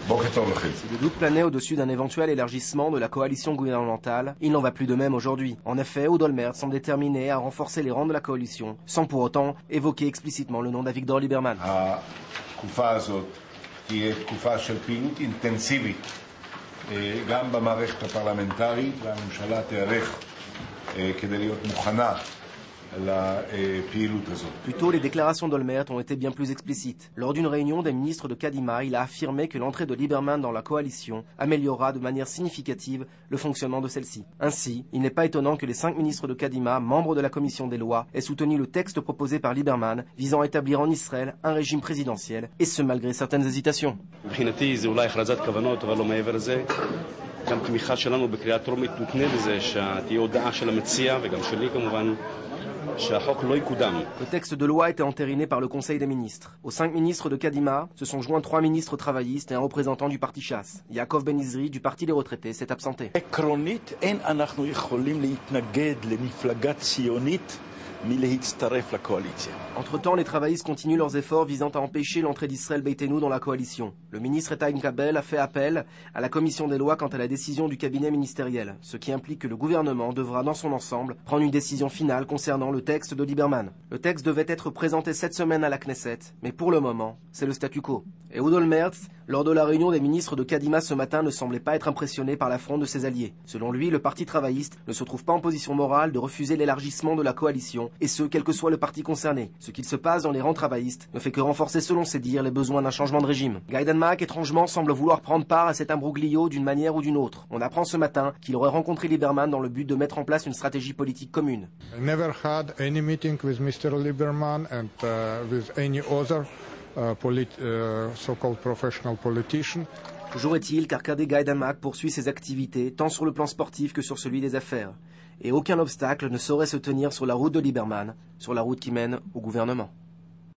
Si le doute planait au-dessus d'un éventuel élargissement de la coalition gouvernementale, il n'en va plus de même aujourd'hui. En effet, Ehud Olmert semble déterminé à renforcer les rangs de la coalition, sans pour autant évoquer explicitement le nom d'Avigdor Lieberman. גם במערכת הפרלמנטרית, והממשלה תיערך כדי להיות מוכנה לפעילות הזאת. Plus tôt, les déclarations d'Olmert ont été bien plus explicites. Lors d'une réunion des ministres de Kadima, il a affirmé que l'entrée de Lieberman dans la coalition améliorera de manière significative le fonctionnement de celle-ci. Ainsi, il n'est pas étonnant que les 5 ministres de Kadima, membres de la commission des lois, aient soutenu le texte proposé par Lieberman visant à établir en Israël un régime présidentiel, et ce malgré certaines hésitations. גם תמיכה שלנו בקריאה טרומית תותנה בזה שתהיה הודעה של המציע וגם שלי כמובן שהחוק לא יקודם. Le texte de loi était entériné par le Conseil des ministres. Aux 5 ministres de Kadima se sont joints 3 ministres travaillistes et un représentant du parti Shas. Yaakov Ben Izri du parti des retraités s'est absenté. עקרונית אין אנחנו יכולים להתנגד למפלגה ציונית מלהצטרף לקואליציה. Entre-temps, les travaillistes continuent leurs efforts visant à empêcher l'entrée d'Israël Beitenu dans la coalition. Le ministre Etain Kabel a fait appel à la commission des lois quant à la décision du cabinet ministériel, ce qui implique que le gouvernement devra dans son ensemble prendre une décision finale concernant le texte de Lieberman. Le texte devait être présenté cette semaine à la Knesset, mais pour le moment, c'est le statu quo. Et Ehud Olmert, lors de la réunion des ministres de Kadima ce matin, ne semblait pas être impressionné par l'affront de ses alliés. Selon lui, le parti travailliste ne se trouve pas en position morale de refuser l'élargissement de la coalition, et ce, quel que soit le parti concerné. Ce qu'il se passe dans les rangs travaillistes ne fait que renforcer, selon ses dires, les besoins d'un changement de régime. Guy Danmak, étrangement, semble vouloir prendre part à cet imbroglio d'une manière ou d'une autre. On apprend ce matin qu'il aurait rencontré Lieberman dans le but de mettre en place une stratégie politique commune. I never had any meeting with Mr. Lieberman and with any other so-called professional politician. Toujours est-il qu'Arkadei Guy Danmak poursuit ses activités tant sur le plan sportif que sur celui des affaires. Et aucun obstacle ne saurait se tenir sur la route de Lieberman, sur la route qui mène au gouvernement.